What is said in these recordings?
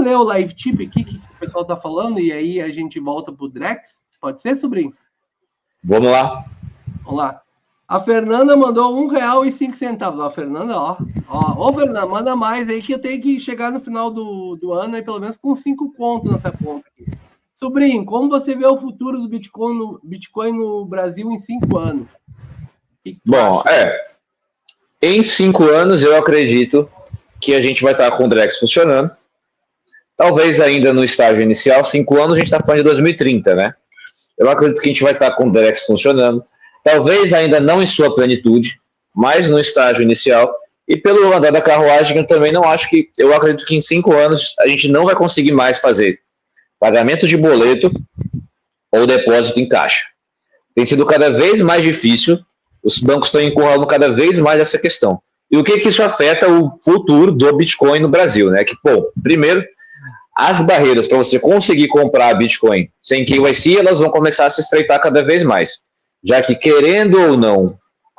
ler o live tip aqui que o pessoal tá falando e aí a gente volta pro Drex? Pode ser, sobrinho? Vamos lá. Vamos lá. A Fernanda mandou R$1,05. A Fernanda, ó. Ô, Fernanda, manda mais aí que eu tenho que chegar no final do ano aí, pelo menos com 5 contos nessa conta aqui. Sobrinho, como você vê o futuro do Bitcoin no Brasil em 5 anos? O que tu Bom, acha? em 5 anos eu acredito que a gente vai estar com o Drex funcionando. Talvez ainda no estágio inicial, 5 anos a gente está falando de 2030, né? Eu acredito que a gente vai estar com o Drex funcionando. Talvez ainda não em sua plenitude, mas no estágio inicial. E pelo andar da carruagem, eu também não acho que... Eu acredito que em 5 anos a gente não vai conseguir mais fazer pagamento de boleto ou depósito em caixa. Tem sido cada vez mais difícil, os bancos estão encurralando cada vez mais essa questão. E o que isso afeta o futuro do Bitcoin no Brasil, né? Que, bom, primeiro, as barreiras para você conseguir comprar Bitcoin sem KYC, elas vão começar a se estreitar cada vez mais. Já que, querendo ou não,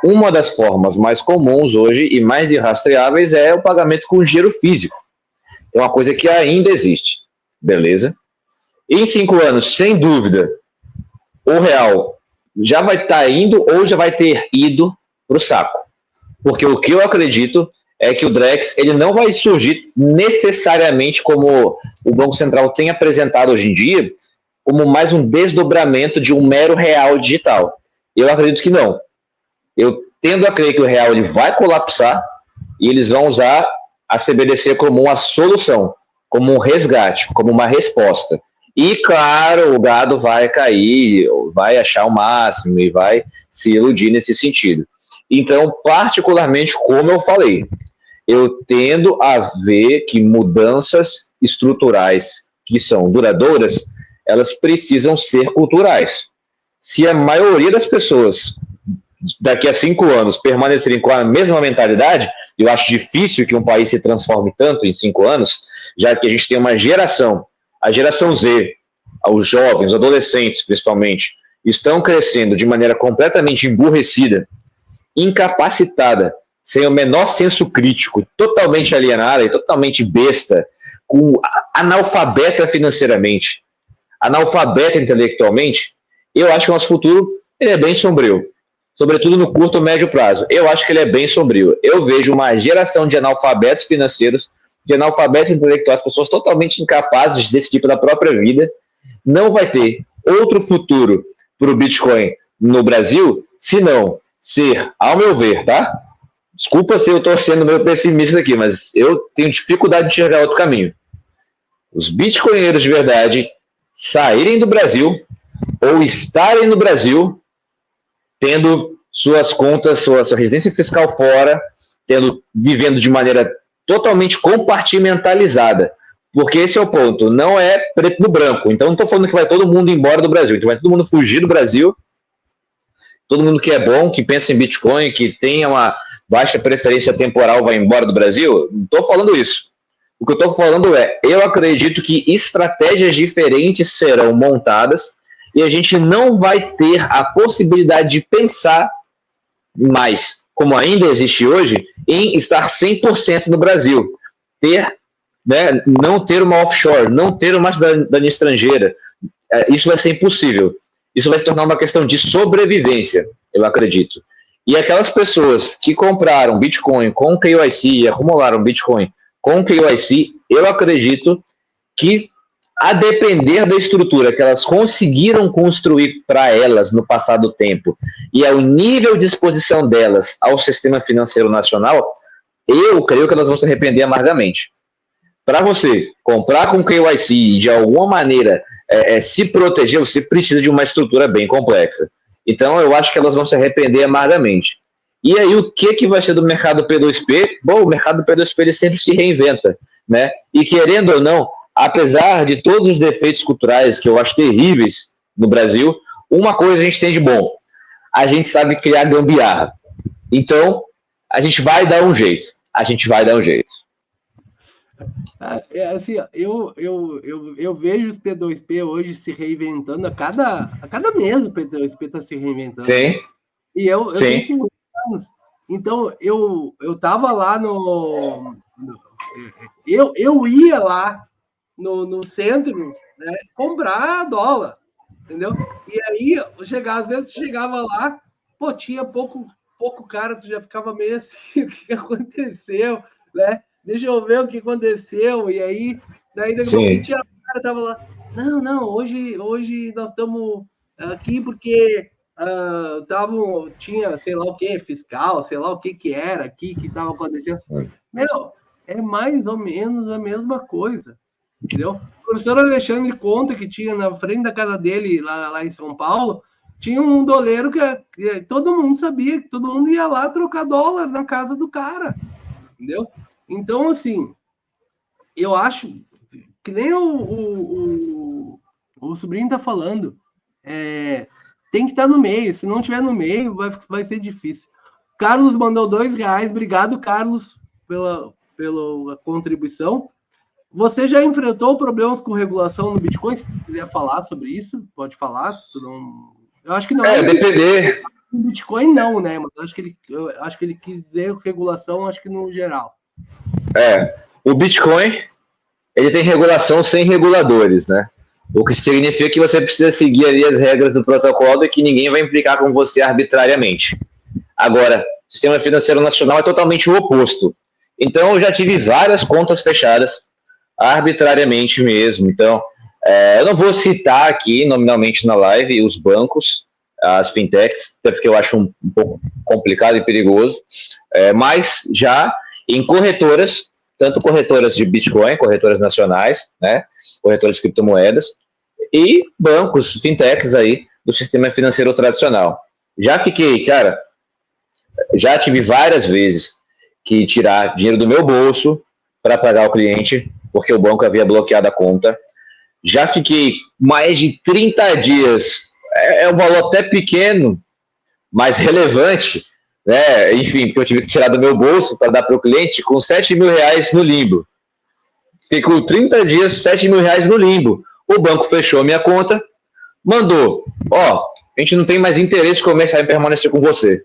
uma das formas mais comuns hoje e mais irrastreáveis é o pagamento com dinheiro físico. É uma coisa que ainda existe, beleza? Em 5 anos, sem dúvida, o real já vai estar indo ou já vai ter ido para o saco. Porque o que eu acredito é que o Drex ele não vai surgir necessariamente como o Banco Central tem apresentado hoje em dia, como mais um desdobramento de um mero real digital. Eu acredito que não. Eu tendo a crer que o real ele vai colapsar e eles vão usar a CBDC como uma solução, como um resgate, como uma resposta. E, claro, o gado vai cair, vai achar o máximo e vai se iludir nesse sentido. Então, particularmente, como eu falei, eu tendo a ver que mudanças estruturais que são duradouras, elas precisam ser culturais. Se a maioria das pessoas daqui a 5 anos permanecerem com a mesma mentalidade, eu acho difícil que um país se transforme tanto em 5 anos, já que a gente tem uma geração, a geração Z, os jovens, os adolescentes principalmente, estão crescendo de maneira completamente emburrecida, incapacitada, sem o menor senso crítico, totalmente alienada e totalmente besta, com analfabeta financeiramente, analfabeta intelectualmente, eu acho que o nosso futuro ele é bem sombrio. Sobretudo no curto e médio prazo. Eu acho que ele é bem sombrio. Eu vejo uma geração de analfabetos financeiros, de analfabetos intelectuais, pessoas totalmente incapazes de decidir pela própria vida. Não vai ter outro futuro para o Bitcoin no Brasil, se não ser, ao meu ver, tá? Desculpa se eu estou sendo meio pessimista aqui, mas eu tenho dificuldade de enxergar outro caminho. Os bitcoinheiros de verdade saírem do Brasil ou estarem no Brasil tendo suas contas, sua residência fiscal fora, vivendo de maneira totalmente compartimentalizada. Porque esse é o ponto, não é preto no branco. Então não estou falando que vai todo mundo embora do Brasil, então vai todo mundo fugir do Brasil, todo mundo que é bom, que pensa em Bitcoin, que tenha uma baixa preferência temporal vai embora do Brasil. Não estou falando isso. O que eu estou falando é, eu acredito que estratégias diferentes serão montadas e a gente não vai ter a possibilidade de pensar mais, como ainda existe hoje, em estar 100% no Brasil. Não ter uma offshore, não ter uma cidadania estrangeira. Isso vai ser impossível. Isso vai se tornar uma questão de sobrevivência, eu acredito. E aquelas pessoas que compraram Bitcoin com KYC e acumularam Bitcoin com KYC, eu acredito que, a depender da estrutura que elas conseguiram construir para elas no passado tempo e ao nível de exposição delas ao sistema financeiro nacional, eu creio que elas vão se arrepender amargamente. Para você comprar com KYC e de alguma maneira se proteger, você precisa de uma estrutura bem complexa. Então, eu acho que elas vão se arrepender amargamente. E aí, o que vai ser do mercado P2P? Bom, o mercado P2P ele sempre se reinventa, né? E querendo ou não, apesar de todos os defeitos culturais que eu acho terríveis no Brasil, uma coisa a gente tem de bom: a gente sabe criar gambiarra. Então, a gente vai dar um jeito. A gente vai dar um jeito. Assim, eu vejo os P2P hoje se reinventando a cada mês. O P2P está se reinventando. Sim. Né? E eu tenho 50 anos. Então, eu tava lá no... Eu ia lá no centro, né, comprar dólar, entendeu? E aí, às vezes chegava lá, pô, tinha pouco cara, tu já ficava meio assim, o que aconteceu, né? Deixa eu ver o que aconteceu, e aí, daí daqui a pouquinho tinha cara, tava lá, não, hoje nós estamos aqui porque tinha, sei lá o que, fiscal, sei lá o que era aqui, que estava acontecendo. Meu, é mais ou menos a mesma coisa, entendeu? O professor Alexandre conta que tinha na frente da casa dele, lá em São Paulo, tinha um doleiro que todo mundo sabia, que todo mundo ia lá trocar dólar na casa do cara, entendeu? Então, assim, eu acho que nem o sobrinho tá falando, tem que estar no meio, se não tiver no meio, vai ser difícil. Carlos mandou R$2, obrigado, Carlos, pela contribuição. Você já enfrentou problemas com regulação no Bitcoin? Se quiser falar sobre isso, pode falar. Se tu não... Eu acho que não é. Depender. No Bitcoin não, né? Mas eu acho que ele quis dizer regulação, acho que no geral. O Bitcoin, ele tem regulação sem reguladores, né? O que significa que você precisa seguir ali as regras do protocolo e que ninguém vai implicar com você arbitrariamente. Agora, o sistema financeiro nacional é totalmente o oposto. Então, eu já tive várias contas fechadas arbitrariamente mesmo. Então, eu não vou citar aqui nominalmente na live os bancos, as fintechs, até porque eu acho um pouco complicado e perigoso, mas já em corretoras, tanto corretoras de Bitcoin, corretoras nacionais, né, corretoras de criptomoedas, e bancos, fintechs aí do sistema financeiro tradicional. Já tive várias vezes que tirar dinheiro do meu bolso para pagar o cliente, porque o banco havia bloqueado a conta. Já fiquei mais de 30 dias, é um valor até pequeno, mas relevante, né? Enfim, porque eu tive que tirar do meu bolso para dar para o cliente com R$7.000 no limbo. Fiquei com 30 dias, R$7.000 no limbo. O banco fechou a minha conta, mandou, a gente não tem mais interesse comercial em permanecer com você.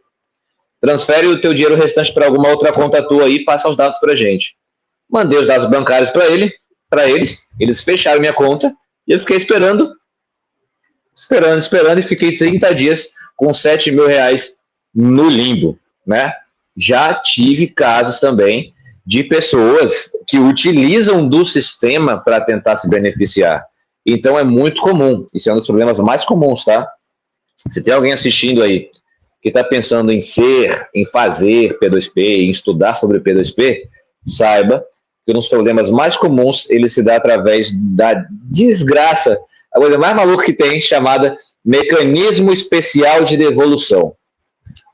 Transfere o teu dinheiro restante para alguma outra conta tua aí e passa os dados para a gente. Mandei os dados bancários para eles fecharam minha conta e eu fiquei esperando e fiquei 30 dias com R$7.000 no limbo, né? Já tive casos também de pessoas que utilizam do sistema para tentar se beneficiar. Então é muito comum, isso é um dos problemas mais comuns, tá? Se tem alguém assistindo aí que está pensando em fazer P2P, em estudar sobre P2P, saiba que um dos problemas mais comuns ele se dá através da desgraça, a coisa mais maluca que tem, chamada mecanismo especial de devolução.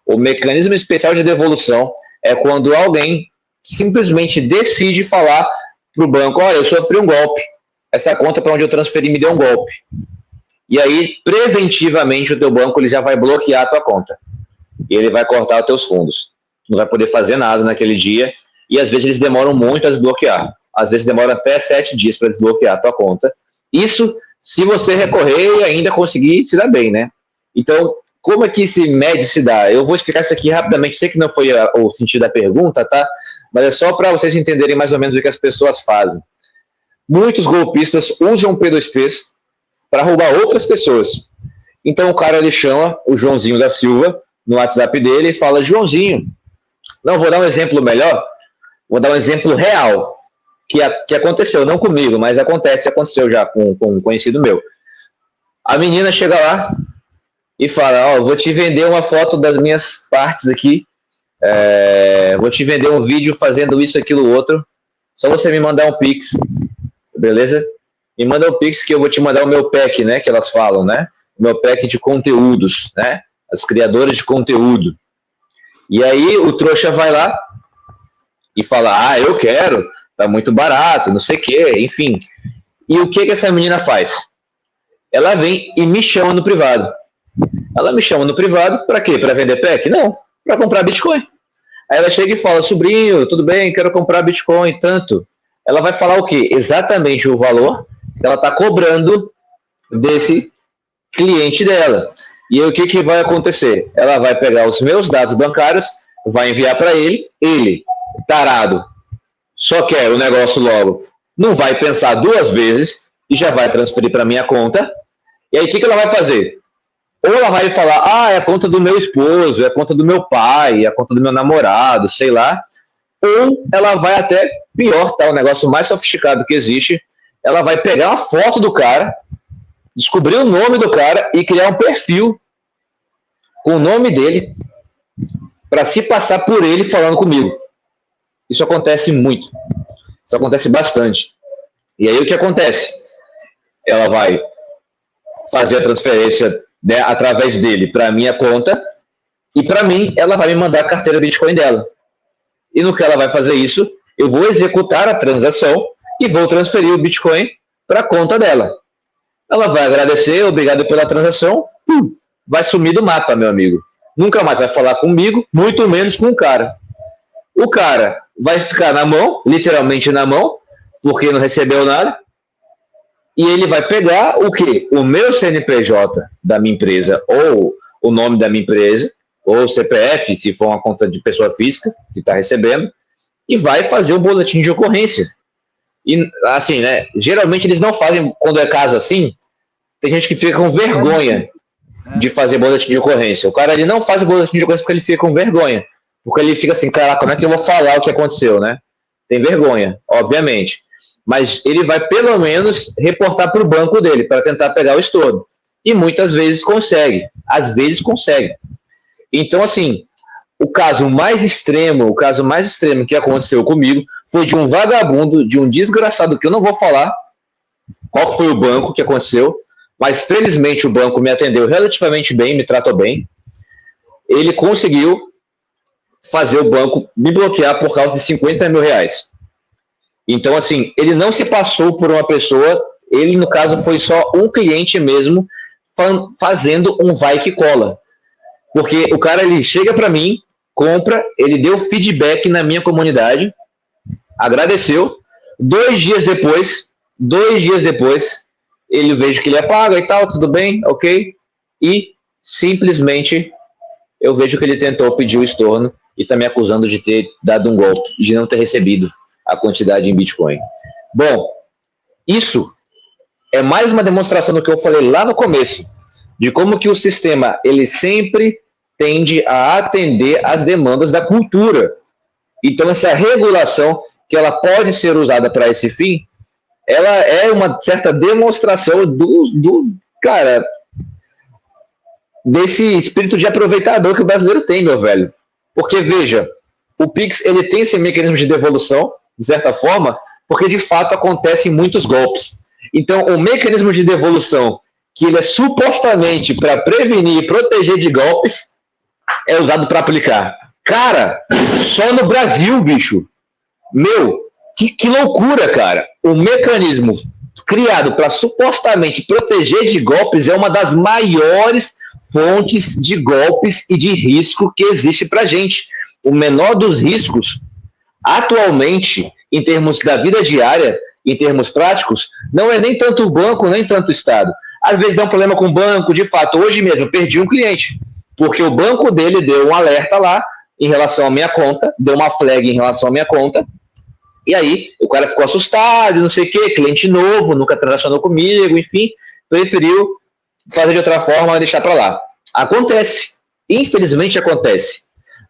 O mecanismo especial de devolução é quando alguém simplesmente decide falar para o banco, olha, eu sofri um golpe, essa conta para onde eu transferi me deu um golpe. E aí, preventivamente, o teu banco ele já vai bloquear a tua conta. E ele vai cortar os teus fundos. Não vai poder fazer nada naquele dia. E às vezes eles demoram muito a desbloquear. Às vezes demora até 7 dias para desbloquear a tua conta. Isso se você recorrer e ainda conseguir se dar bem, né? Então, como é que esse médio se dá? Eu vou explicar isso aqui rapidamente. Sei que não foi o sentido da pergunta, tá? Mas é só para vocês entenderem mais ou menos o que as pessoas fazem. Muitos golpistas usam P2Ps para roubar outras pessoas. Então o cara ele chama o Joãozinho da Silva no WhatsApp dele e fala, Joãozinho, não, vou dar um exemplo melhor, vou dar um exemplo real, que aconteceu, não comigo, mas aconteceu já com um conhecido meu. A menina chega lá e fala, vou te vender uma foto das minhas partes aqui, vou te vender um vídeo fazendo isso, aquilo, outro, só você me mandar um Pix, beleza? Me manda um Pix que eu vou te mandar o meu pack, né, que elas falam, né? O meu pack de conteúdos, né? As criadoras de conteúdo. E aí o trouxa vai lá e fala, eu quero, tá muito barato, não sei o quê, enfim. E o que essa menina faz? Ela vem e me chama no privado. Ela me chama no privado para quê? Para vender pack? Não, para comprar Bitcoin. Aí ela chega e fala, sobrinho, tudo bem, quero comprar Bitcoin, tanto. Ela vai falar o quê? Exatamente o valor que ela está cobrando desse cliente dela. E aí o que vai acontecer? Ela vai pegar os meus dados bancários, vai enviar para ele, tarado, só quer o negócio logo, não vai pensar duas vezes e já vai transferir para minha conta. E aí, o que ela vai fazer? Ou ela vai falar, é a conta do meu esposo, é a conta do meu pai, é a conta do meu namorado, sei lá. Ou ela vai até, pior, tá? O negócio mais sofisticado que existe, ela vai pegar uma foto do cara, descobrir o nome do cara e criar um perfil com o nome dele para se passar por ele falando comigo. Isso acontece muito. Isso acontece bastante. E aí o que acontece? Ela vai fazer a transferência, né, através dele para a minha conta e para mim ela vai me mandar a carteira Bitcoin dela. E no que ela vai fazer isso, eu vou executar a transação e vou transferir o Bitcoin para a conta dela. Ela vai agradecer, obrigado pela transação, vai sumir do mapa, meu amigo. Nunca mais vai falar comigo, muito menos com o cara. O cara vai ficar na mão, literalmente na mão, porque não recebeu nada, e ele vai pegar o quê? O meu CNPJ da minha empresa, ou o nome da minha empresa, ou o CPF, se for uma conta de pessoa física que está recebendo, e vai fazer o boletim de ocorrência. E, assim, né, geralmente eles não fazem, quando é caso assim, tem gente que fica com vergonha de fazer boletim de ocorrência. O cara, ele não faz o boletim de ocorrência porque ele fica com vergonha. Porque ele fica assim, caraca, como é que eu vou falar o que aconteceu, né? Tem vergonha, obviamente. Mas ele vai, pelo menos, reportar para o banco dele, para tentar pegar o estorno. E muitas vezes consegue. Às vezes consegue. Então, assim, o caso mais extremo que aconteceu comigo foi de um vagabundo, de um desgraçado, que eu não vou falar qual foi o banco que aconteceu, mas felizmente o banco me atendeu relativamente bem, me tratou bem. Ele conseguiu fazer o banco me bloquear por causa de 50 mil reais. Então, assim, ele não se passou por uma pessoa, ele, no caso, foi só um cliente mesmo fazendo um vai que cola. Porque o cara, ele chega para mim, compra, ele deu feedback na minha comunidade, agradeceu, 2 dias depois, ele vejo que ele apaga e tal, tudo bem, ok, e simplesmente eu vejo que ele tentou pedir o estorno e está me acusando de ter dado um golpe, de não ter recebido a quantidade em Bitcoin. Bom, isso é mais uma demonstração do que eu falei lá no começo, de como que o sistema, ele sempre tende a atender às demandas da cultura. Então, essa regulação, que ela pode ser usada para esse fim, ela é uma certa demonstração cara, desse espírito de aproveitador que o brasileiro tem, meu velho. Porque, veja, o Pix, ele tem esse mecanismo de devolução, de certa forma, porque, de fato, acontecem muitos golpes. Então, o mecanismo de devolução, que ele é supostamente para prevenir e proteger de golpes, é usado para aplicar. Cara, só no Brasil, bicho. Meu, que loucura, cara. O mecanismo criado para supostamente proteger de golpes é uma das maiores fontes de golpes e de risco que existe para a gente. O menor dos riscos, atualmente, em termos da vida diária, em termos práticos, não é nem tanto o banco, nem tanto o Estado. Às vezes dá um problema com o banco, de fato. Hoje mesmo eu perdi um cliente, porque o banco dele deu um alerta lá em relação à minha conta, deu uma flag em relação à minha conta, e aí o cara ficou assustado, não sei o quê, cliente novo, nunca transacionou comigo, enfim, preferiu fazer de outra forma e deixar para lá. Acontece, infelizmente acontece,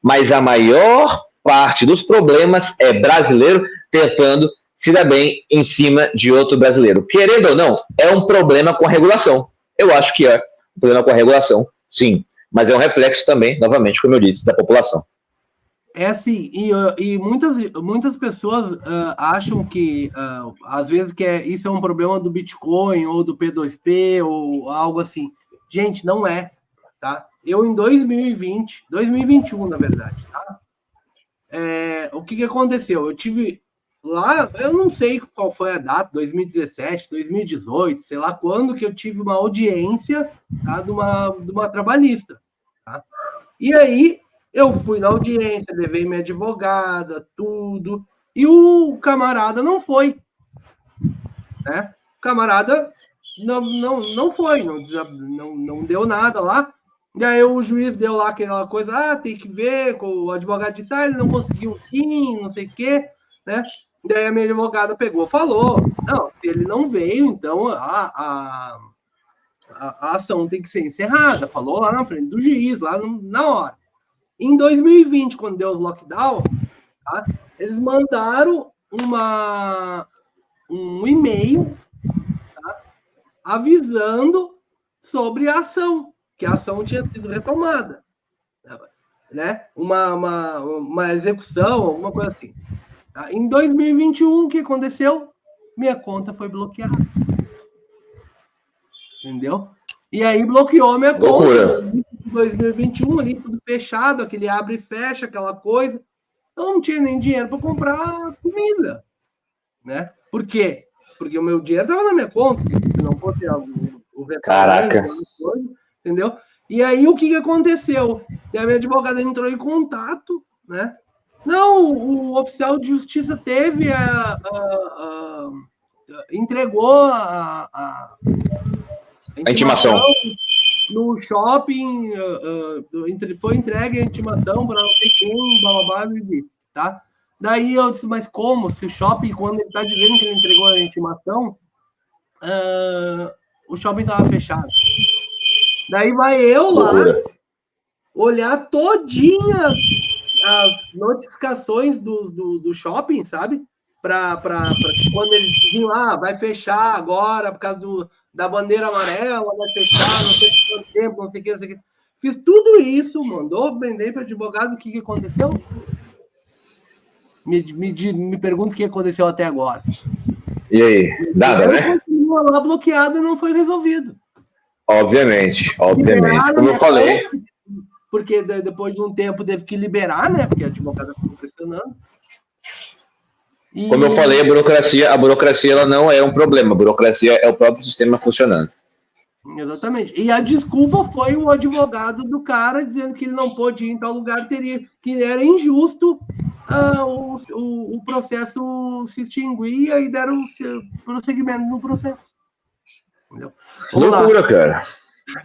mas a maior parte dos problemas é brasileiro tentando se dar bem em cima de outro brasileiro. Querendo ou não, é um problema com a regulação. Eu acho que é um problema com a regulação, sim, mas é um reflexo também, novamente, como eu disse, da população. É assim, e muitas pessoas acham que, às vezes, que isso é um problema do Bitcoin ou do P2P ou algo assim. Gente, não é, tá? Eu, em 2021, na verdade, tá? O que aconteceu? Eu tive lá, eu não sei qual foi a data, 2017, 2018, sei lá quando, que eu tive uma audiência, tá, de uma trabalhista, tá? E aí, eu fui na audiência, levei minha advogada, tudo, e o camarada não foi, né? O camarada não foi, não deu nada lá. E aí o juiz deu lá aquela coisa, tem que ver, o advogado disse, ele não conseguiu vir, não sei o quê, né? Daí a minha advogada pegou, falou, não, ele não veio, então a ação tem que ser encerrada, falou lá na frente do juiz, lá na hora. Em 2020, quando deu os lockdown, tá, eles mandaram um e-mail, tá, avisando sobre a ação, que a ação tinha sido retomada, né? Uma execução, alguma coisa assim. Tá? Em 2021, o que aconteceu? Minha conta foi bloqueada. Entendeu? E aí bloqueou minha conta em 2021, ali tudo fechado, aquele abre e fecha, aquela coisa. Eu não tinha nem dinheiro para comprar comida, né? Por quê? Porque o meu dinheiro estava na minha conta, se não fosse o Caraca. Coisa, entendeu? E aí o que aconteceu? E a minha advogada entrou em contato, né? Não, o oficial de justiça teve entregou a intimação no shopping, foi entregue a intimação para não sei quem, blá, blá, blá, tá? Daí eu disse, mas como? Se o shopping, quando ele está dizendo que ele entregou a intimação, o shopping estava fechado. Daí vai eu lá olhar todinha as notificações do shopping, sabe? Para que quando eles diziam, vai fechar agora por causa da bandeira amarela, vai fechar, não sei quanto tempo, não sei o que, não sei o que. Fiz tudo isso, mandou, vendei para o advogado, o que aconteceu? Me pergunta o que aconteceu até agora. E aí? Nada, né? Continua lá bloqueado e não foi resolvido. Obviamente. Como eu falei. Porque depois de um tempo teve que liberar, né? Porque a advogada ficou pressionando. Como eu falei, a burocracia ela não é um problema. A burocracia é o próprio sistema funcionando. Exatamente. E a desculpa foi o advogado do cara dizendo que ele não pôde ir em tal lugar, que era injusto o processo se extinguir e deram prosseguimento no processo. Entendeu? Loucura, cara.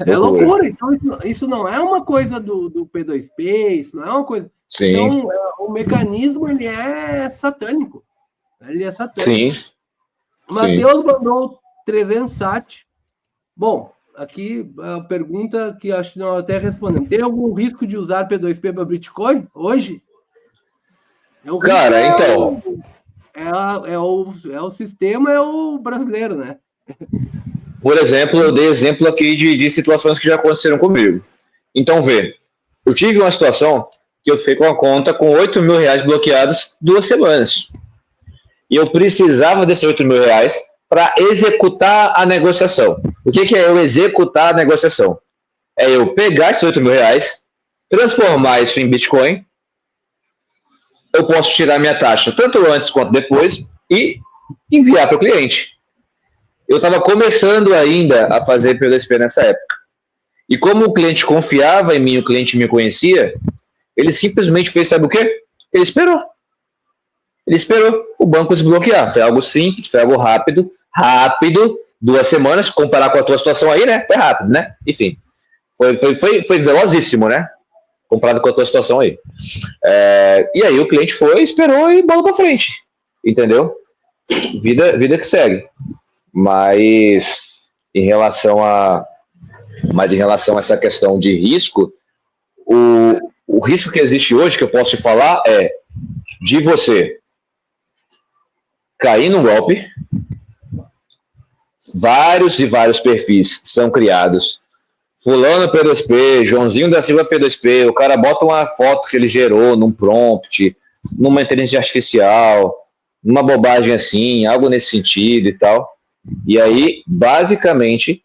É loucura. Então, isso não é uma coisa do P2P, isso não é uma coisa. Sim. Então, o mecanismo ele é satânico. Ele é satânico. Sim. Matheus mandou 300 sat. Bom, aqui a pergunta que acho que nós até respondemos. Tem algum risco de usar P2P para Bitcoin hoje? Cara, então... o sistema, é o brasileiro, né? Por exemplo, eu dei exemplo aqui de situações que já aconteceram comigo. Então, vê, eu tive uma situação que eu fiquei com a conta com 8 mil reais bloqueados 2 semanas. E eu precisava desses 8 mil reais para executar a negociação. O que é eu executar a negociação? É eu pegar esses 8 mil reais, transformar isso em Bitcoin, eu posso tirar minha taxa tanto antes quanto depois e enviar para o cliente. Eu estava começando ainda a fazer P2P nessa época. E como o cliente confiava em mim, o cliente me conhecia, ele simplesmente fez, sabe o quê? Ele esperou. Ele esperou o banco desbloquear. Foi algo simples, foi algo rápido. 2 semanas, comparar com a tua situação aí, né? Foi rápido, né? Enfim, foi velozíssimo, né? Comparado com a tua situação aí. E aí o cliente foi, esperou e bola pra frente. Entendeu? Vida que segue. Mas em relação a essa questão de risco, o risco que existe hoje, que eu posso te falar, é de você cair num golpe. Vários e vários perfis são criados. Fulano P2P, Joãozinho da Silva P2P, o cara bota uma foto que ele gerou num prompt, numa inteligência artificial, numa bobagem assim, algo nesse sentido e tal. E aí, basicamente,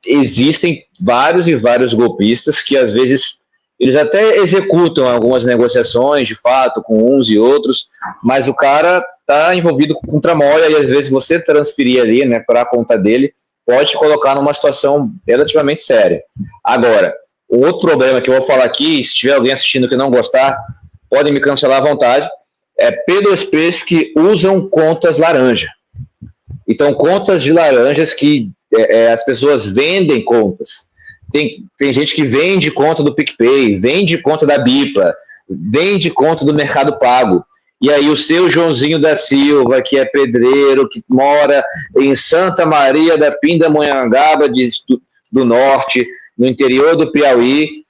existem vários e vários golpistas que, às vezes, eles até executam algumas negociações, de fato, com uns e outros, mas o cara está envolvido com tramóia e, às vezes, você transferir ali, né, para a conta dele, pode te colocar numa situação relativamente séria. Agora, o outro problema que eu vou falar aqui, se tiver alguém assistindo que não gostar, podem me cancelar à vontade, é P2Ps que usam contas laranja. Então, contas de laranjas que as pessoas vendem contas. Tem gente que vende conta do PicPay, vende conta da Bipa, vende conta do Mercado Pago. E aí o seu Joãozinho da Silva, que é pedreiro, que mora em Santa Maria da Pindamonhangaba do Norte, no interior do Piauí,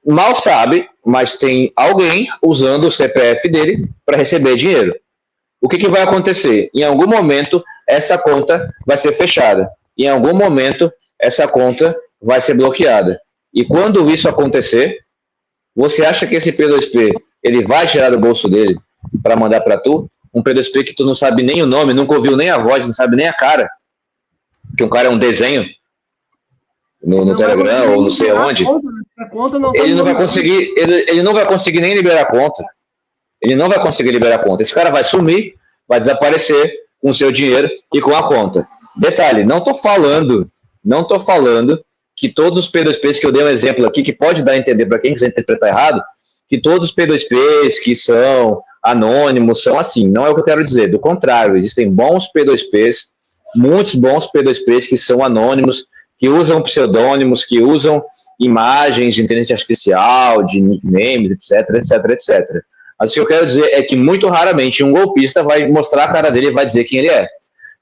mal sabe, mas tem alguém usando o CPF dele para receber dinheiro. O que vai acontecer? Em algum momento, essa conta vai ser fechada. Em algum momento, essa conta vai ser bloqueada. E quando isso acontecer, você acha que esse P2P ele vai tirar do bolso dele para mandar para tu? Um P2P que tu não sabe nem o nome, nunca ouviu nem a voz, não sabe nem a cara. Que um cara é um desenho no Telegram ou não sei onde. Ele não vai conseguir, ele não vai conseguir nem liberar a conta. Ele não vai conseguir liberar a conta. Esse cara vai sumir, vai desaparecer com o seu dinheiro e com a conta. Detalhe, não estou falando que todos os P2Ps que eu dei um exemplo aqui, que pode dar a entender para quem quiser interpretar errado, que todos os P2Ps que são anônimos são assim. Não é o que eu quero dizer. Do contrário, existem bons P2Ps, muitos bons P2Ps que são anônimos, que usam pseudônimos, que usam imagens de inteligência artificial, de nicknames, etc, etc, etc. Mas o que eu quero dizer é que muito raramente um golpista vai mostrar a cara dele e vai dizer quem ele é.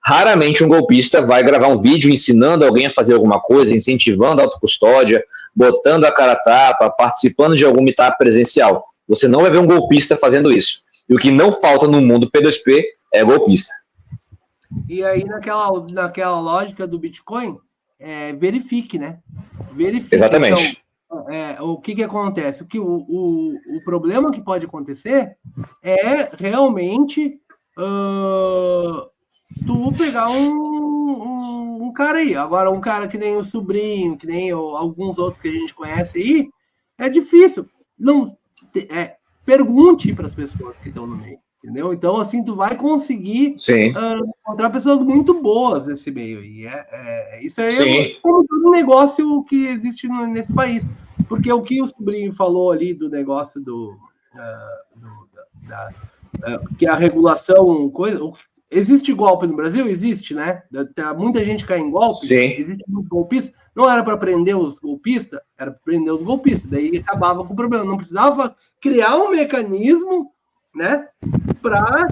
Raramente um golpista vai gravar um vídeo ensinando alguém a fazer alguma coisa, incentivando a autocustódia, botando a cara a tapa, participando de alguma etapa presencial. Você não vai ver um golpista fazendo isso. E o que não falta no mundo P2P é golpista. E aí, naquela lógica do Bitcoin, verifique, né? Verifique. Exatamente. Então, o que acontece? O problema que pode acontecer é realmente tu pegar um cara aí. Agora, um cara que nem o sobrinho, que nem alguns outros que a gente conhece aí, é difícil. Pergunte para as pessoas que estão no meio, entendeu? Então, assim, tu vai conseguir encontrar pessoas muito boas nesse meio. E isso aí é como todo negócio que existe nesse país. Porque o que o sobrinho falou ali do negócio que a regulação, existe golpe no Brasil? Existe, né? Muita gente cai em golpe, existe muito golpista. Não era para prender os golpistas, era para prender os golpistas. Daí acabava com o problema. Não precisava criar um mecanismo, né, para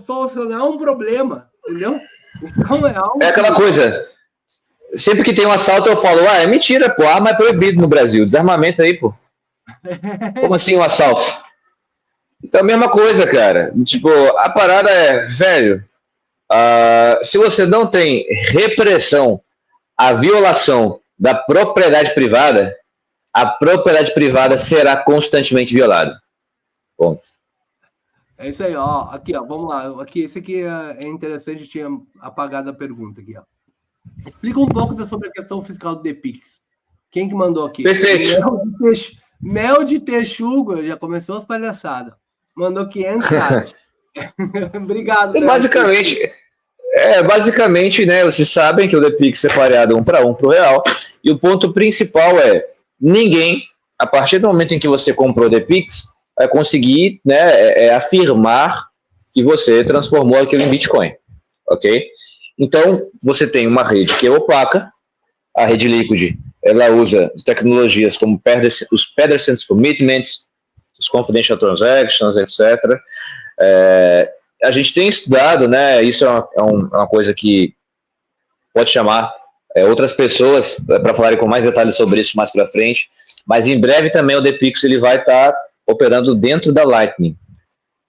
solucionar um problema, entendeu? Então é aquela coisa. Sempre que tem um assalto, eu falo, é mentira, pô, arma é proibido no Brasil, desarmamento aí, pô. Como assim um assalto? Então, a mesma coisa, cara. Tipo, a parada é, velho, se você não tem repressão à violação da propriedade privada, a propriedade privada será constantemente violada. Ponto. É isso aí, ó. Aqui, ó, vamos lá. Esse aqui é interessante, tinha apagado a pergunta aqui, ó. Explica um pouco sobre a questão fiscal do DPix. Quem que mandou aqui? Perfeito. Mel de Texugo, já começou as palhaçadas. Mandou 500 reais. Obrigado. Basicamente, né, vocês sabem que o DPix é pareado 1 para 1 para o real. E o ponto principal é, ninguém, a partir do momento em que você comprou o DPix, vai conseguir, né, afirmar que você transformou aquilo em Bitcoin. Ok? Então, você tem uma rede que é opaca, a rede Liquid, ela usa tecnologias como os Pedersen's Commitments, os Confidential Transactions, etc. A gente tem estudado, né, isso é uma coisa que pode chamar outras pessoas para falarem com mais detalhes sobre isso mais para frente, mas em breve também o DPix ele vai estar operando dentro da Lightning.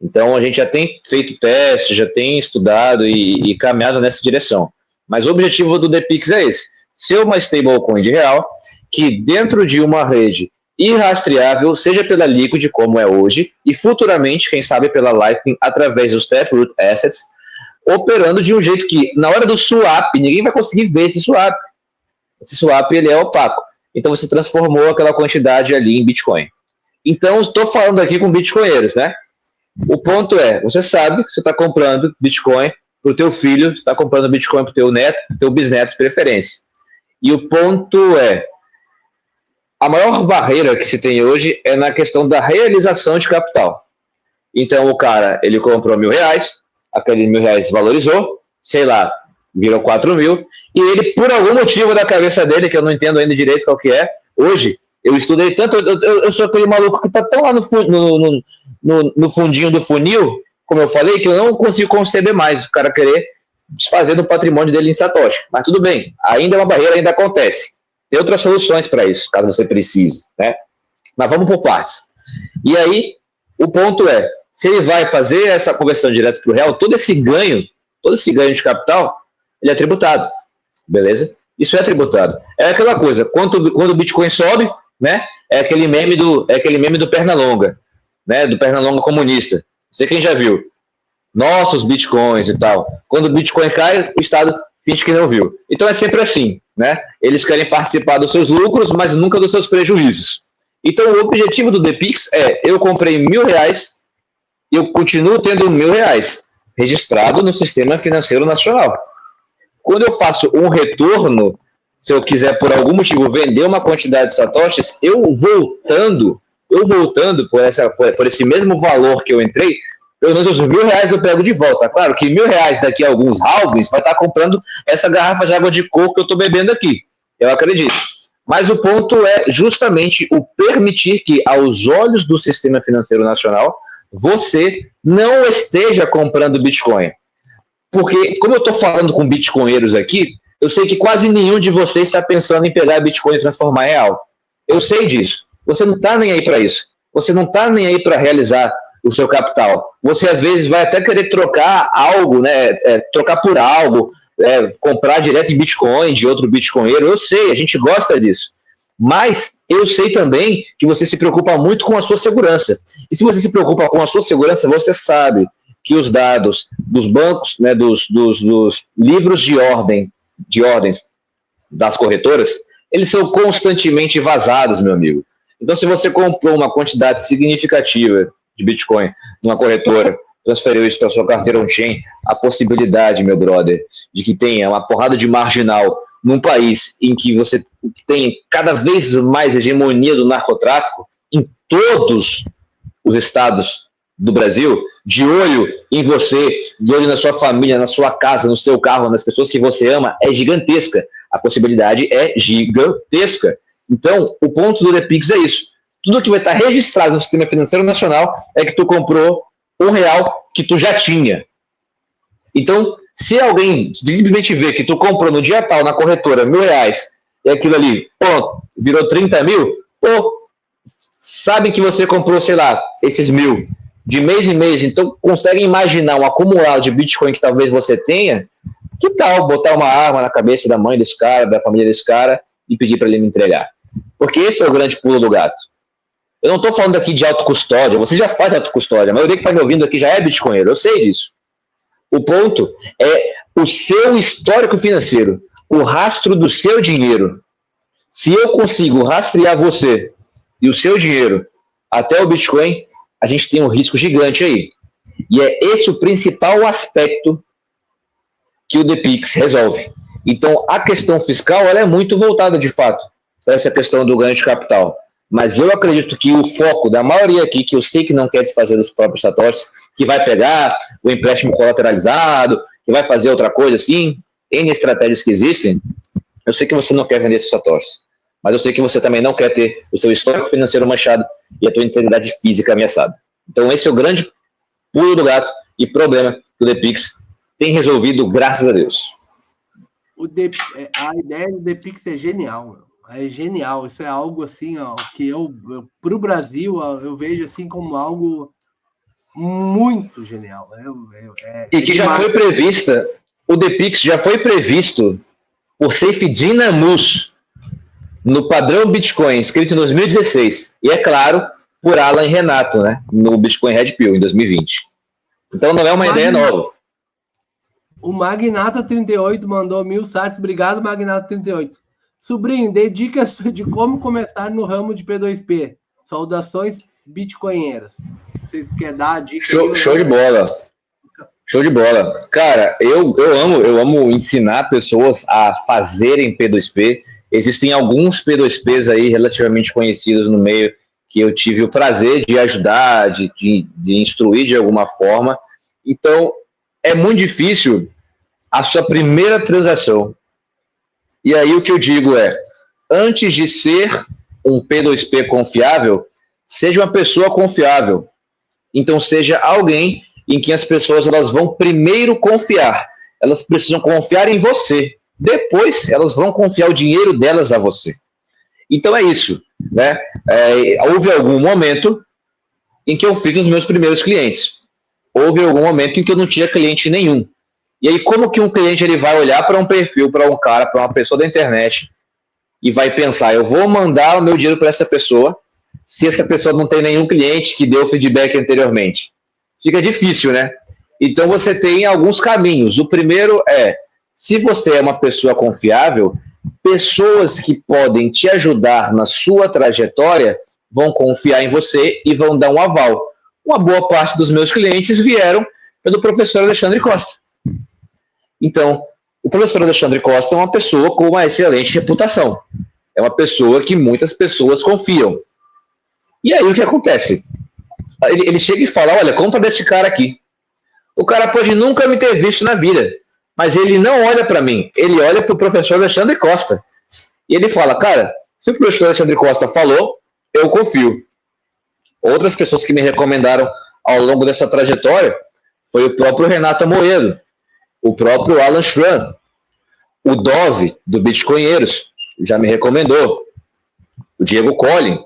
Então, a gente já tem feito testes, já tem estudado e caminhado nessa direção. Mas o objetivo do DPix é esse, ser uma stablecoin de real, que dentro de uma rede irrastreável, seja pela Liquid, como é hoje, e futuramente, quem sabe, pela Lightning, através dos Taproot Assets, operando de um jeito que, na hora do swap, ninguém vai conseguir ver esse swap. Esse swap, ele é opaco. Então, você transformou aquela quantidade ali em Bitcoin. Então, estou falando aqui com bitcoinheiros, né? O ponto é, você sabe que você está comprando Bitcoin para o teu filho, você está comprando Bitcoin para o teu neto, teu bisneto de preferência. E o ponto é, a maior barreira que se tem hoje é na questão da realização de capital. Então o cara, ele comprou R$1.000, aquele R$1.000 valorizou, sei lá, virou 4 mil, e ele, por algum motivo da cabeça dele, que eu não entendo ainda direito qual que é, hoje, Eu estudei tanto, eu sou aquele maluco que tá tão lá no fundinho do funil, como eu falei, que eu não consigo conceber mais o cara querer desfazer do patrimônio dele em Satoshi. Mas tudo bem, ainda é uma barreira, ainda acontece. Tem outras soluções para isso, caso você precise, né? Mas vamos por partes. E aí, o ponto é, se ele vai fazer essa conversão direto para o real, todo esse ganho de capital, ele é tributado, beleza? Isso é tributado. É aquela coisa, quando o Bitcoin sobe, né? É aquele meme do Pernalonga, né? Do Pernalonga comunista. Não sei quem já viu. Nossos Bitcoins e tal. Quando o Bitcoin cai, o Estado finge que não viu. Então é sempre assim, né? Eles querem participar dos seus lucros, mas nunca dos seus prejuízos. Então o objetivo do DePix é, eu comprei R$1.000, eu continuo tendo R$1.000 registrado no Sistema Financeiro Nacional. Quando eu faço um retorno, se eu quiser por algum motivo vender uma quantidade de satoshis, eu voltando por esse mesmo valor que eu entrei, pelo menos os R$1.000 eu pego de volta. Claro que R$1.000 daqui a alguns halvings vai estar comprando essa garrafa de água de coco que eu estou bebendo aqui. Eu acredito. Mas o ponto é justamente o permitir que, aos olhos do Sistema Financeiro Nacional, você não esteja comprando Bitcoin. Porque, como eu estou falando com bitcoinheiros aqui, eu sei que quase nenhum de vocês está pensando em pegar Bitcoin e transformar em real. Eu sei disso. Você não está nem aí para isso. Você não está nem aí para realizar o seu capital. Você, às vezes, vai até querer trocar algo, né? Trocar por algo, comprar direto em Bitcoin de outro bitcoinheiro. Eu sei, a gente gosta disso. Mas eu sei também que você se preocupa muito com a sua segurança. E se você se preocupa com a sua segurança, você sabe que os dados dos bancos, né, dos livros de ordens das corretoras, eles são constantemente vazados, meu amigo. Então, se você comprou uma quantidade significativa de Bitcoin numa corretora, transferiu isso para sua carteira on-chain, a possibilidade, meu brother, de que tenha uma porrada de marginal num país em que você tem cada vez mais hegemonia do narcotráfico, em todos os estados do Brasil, de olho em você, de olho na sua família, na sua casa, no seu carro, nas pessoas que você ama, é gigantesca. A possibilidade é gigantesca. Então, o ponto do DePix é isso. Tudo que vai estar registrado no Sistema Financeiro Nacional é que tu comprou R$1 que tu já tinha. Então, se alguém simplesmente vê que tu comprou no dia tal na corretora R$1.000 e aquilo ali, pô, virou 30 mil, pô, sabem que você comprou, sei lá, esses 1.000 de mês em mês, então conseguem imaginar um acumulado de Bitcoin que talvez você tenha, que tal botar uma arma na cabeça da mãe desse cara, da família desse cara e pedir para ele me entregar? Porque esse é o grande pulo do gato. Eu não estou falando aqui de autocustódia, você já faz autocustódia, a maioria que está me ouvindo aqui já é bitcoinheiro, eu sei disso. O ponto é o seu histórico financeiro, o rastro do seu dinheiro. Se eu consigo rastrear você e o seu dinheiro até o Bitcoin, a gente tem um risco gigante aí. E é esse o principal aspecto que o DePix resolve. Então, a questão fiscal ela é muito voltada, de fato, para essa questão do ganho de capital. Mas eu acredito que o foco da maioria aqui, que eu sei que não quer desfazer dos próprios satoshis, que vai pegar o empréstimo colateralizado, que vai fazer outra coisa assim, N estratégias que existem, eu sei que você não quer vender seus satoshis. Mas eu sei que você também não quer ter o seu histórico financeiro manchado e a tua integridade física ameaçada. Então esse é o grande pulo do gato e problema que o DePix tem resolvido, graças a Deus. A ideia do DePix é genial, meu. É genial. Isso é algo assim, ó, que para o Brasil, eu vejo assim como algo muito genial. E que já foi prevista, o DePix já foi previsto por Saifedean Ammous no padrão Bitcoin, escrito em 2016. E, é claro, por Alan Renato, né, no Bitcoin Red Pill, em 2020. Então não é uma ideia nova. O Magnata38 mandou 1.000 sats. Obrigado, Magnata38. Sobrinho, dê dicas de como começar no ramo de P2P. Saudações bitcoinheiras. Vocês querem dar a dica? Show de bola. Show de bola. Cara, eu amo ensinar pessoas a fazerem P2P. Existem alguns P2Ps aí relativamente conhecidos no meio que eu tive o prazer de ajudar, de instruir de alguma forma. Então, é muito difícil a sua primeira transação. E aí o que eu digo é, antes de ser um P2P confiável, seja uma pessoa confiável. Então, seja alguém em que as pessoas elas vão primeiro confiar. Elas precisam confiar em você. Depois, elas vão confiar o dinheiro delas a você. Então, é isso. Né? Houve algum momento em que eu fiz os meus primeiros clientes. Houve algum momento em que eu não tinha cliente nenhum. E aí, como que um cliente ele vai olhar para um perfil, para um cara, para uma pessoa da internet e vai pensar, eu vou mandar o meu dinheiro para essa pessoa se essa pessoa não tem nenhum cliente que deu feedback anteriormente? Fica difícil, né? Então, você tem alguns caminhos. O primeiro é, se você é uma pessoa confiável, pessoas que podem te ajudar na sua trajetória vão confiar em você e vão dar um aval. Uma boa parte dos meus clientes vieram pelo professor Alexandre Costa. Então, o professor Alexandre Costa é uma pessoa com uma excelente reputação. É uma pessoa que muitas pessoas confiam. E aí o que acontece? Ele chega e fala, olha, compra desse cara aqui. O cara pode nunca me ter visto na vida, mas ele não olha para mim, ele olha para o professor Alexandre Costa. E ele fala, cara, se o professor Alexandre Costa falou, eu confio. Outras pessoas que me recomendaram ao longo dessa trajetória foi o próprio Renato Amoedo, o próprio Alan Schramm, o Dove, do Bitcoinheiros, já me recomendou, o Diego Collin,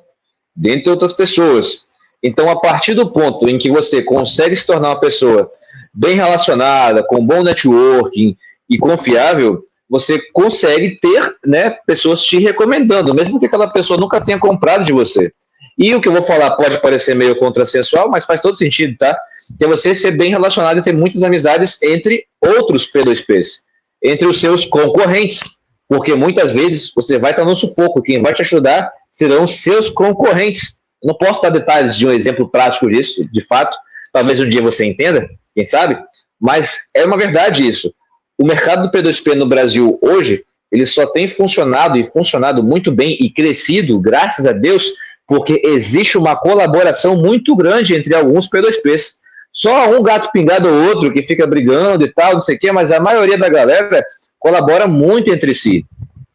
dentre outras pessoas. Então, a partir do ponto em que você consegue se tornar uma pessoa bem relacionada, com bom networking e confiável, você consegue ter, né, pessoas te recomendando, mesmo que aquela pessoa nunca tenha comprado de você. E o que eu vou falar pode parecer meio contrassensual, mas faz todo sentido, tá? Que é você ser bem relacionado e ter muitas amizades entre outros P2Ps, entre os seus concorrentes, porque muitas vezes você vai estar no sufoco, quem vai te ajudar serão os seus concorrentes. Eu não posso dar detalhes de um exemplo prático disso, de fato, talvez um dia você entenda, quem sabe, mas é uma verdade isso. O mercado do P2P no Brasil hoje, ele só tem funcionado e funcionado muito bem e crescido, graças a Deus, porque existe uma colaboração muito grande entre alguns P2Ps. Só um gato pingado ou outro que fica brigando e tal, não sei o quê, mas a maioria da galera colabora muito entre si.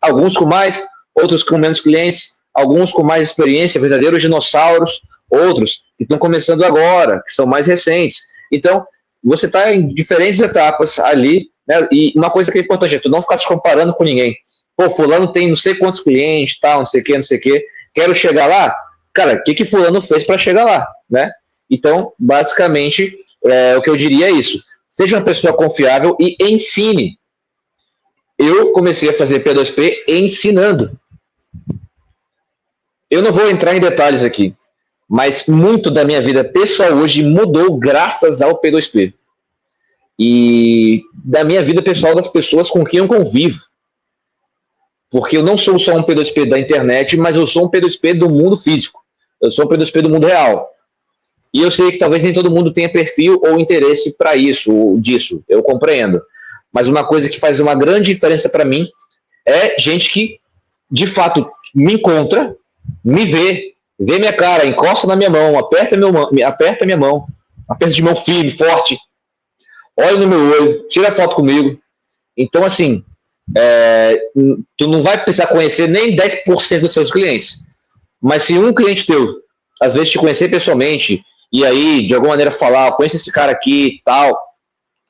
Alguns com mais, outros com menos clientes, alguns com mais experiência, verdadeiros dinossauros, outros que estão começando agora, que são mais recentes. Então, você está em diferentes etapas ali, né? E uma coisa que é importante é tu não ficar se comparando com ninguém. Pô, fulano tem não sei quantos clientes, tal, não sei o quê, não sei o quê. Quero chegar lá? Cara, o que fulano fez para chegar lá, né? Então, basicamente, o que eu diria é isso. Seja uma pessoa confiável e ensine. Eu comecei a fazer P2P ensinando. Eu não vou entrar em detalhes aqui, mas muito da minha vida pessoal hoje mudou graças ao P2P. E da minha vida pessoal das pessoas com quem eu convivo. Porque eu não sou só um P2P da internet, mas eu sou um P2P do mundo físico. Eu sou um P2P do mundo real. E eu sei que talvez nem todo mundo tenha perfil ou interesse para isso, ou disso, eu compreendo. Mas uma coisa que faz uma grande diferença para mim é gente que, de fato, me encontra, me vê minha cara, encosta na minha mão, aperta minha mão, aperta de mão firme, forte, olha no meu olho, tira foto comigo. Então, assim, tu não vai precisar conhecer nem 10% dos seus clientes. Mas se um cliente teu, às vezes, te conhecer pessoalmente, e aí, de alguma maneira, falar, conheço esse cara aqui e tal,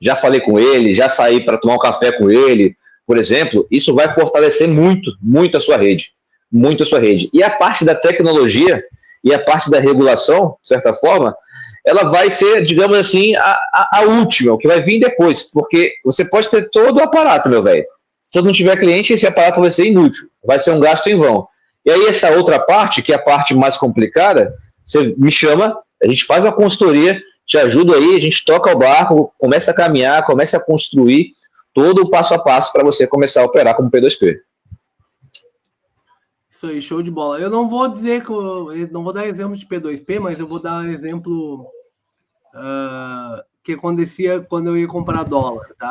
já falei com ele, já saí para tomar um café com ele, por exemplo, isso vai fortalecer muito, muito a sua rede. Muito a sua rede. E a parte da tecnologia e a parte da regulação, de certa forma, ela vai ser, digamos assim, a última, o que vai vir depois, porque você pode ter todo o aparato, meu velho. Se não tiver cliente, esse aparato vai ser inútil, vai ser um gasto em vão. E aí essa outra parte, que é a parte mais complicada, você me chama, a gente faz uma consultoria, te ajuda aí, a gente toca o barco, começa a caminhar, começa a construir todo o passo a passo para você começar a operar como P2P. Isso aí, show de bola. Eu não vou dizer que eu não vou dar exemplo de P2P, mas eu vou dar exemplo que acontecia quando eu ia comprar dólar, tá?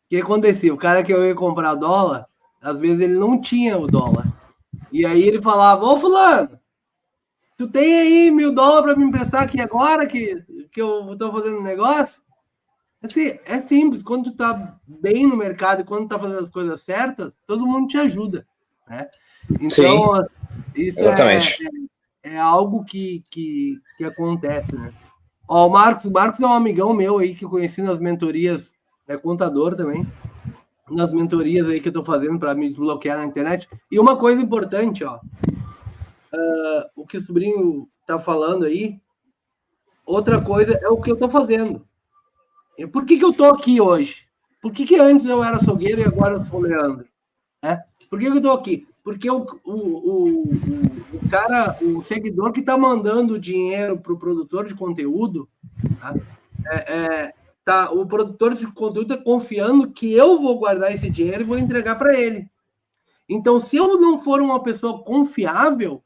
O que acontecia? O cara que eu ia comprar dólar, às vezes ele não tinha o dólar. E aí ele falava, ô fulano, tu tem aí $1.000 para me emprestar aqui agora que eu tô fazendo um negócio? Assim, é simples, quando tu tá bem no mercado e quando tu tá fazendo as coisas certas, todo mundo te ajuda, né? Então, Isso Exatamente. é algo que acontece, né? Ó, o Marcos é um amigão meu aí que eu conheci nas mentorias, é contador também, nas mentorias aí que eu tô fazendo para me desbloquear na internet. E uma coisa importante, ó, o que o sobrinho tá falando aí, outra coisa é o que eu tô fazendo. E por que eu tô aqui hoje? Por que antes eu era açougueiro e agora eu sou Leandro? Por que eu tô aqui? Porque o cara, o seguidor que tá mandando dinheiro pro produtor de conteúdo, tá? O produtor de conteúdo está confiando que eu vou guardar esse dinheiro e vou entregar para ele. Então, se eu não for uma pessoa confiável,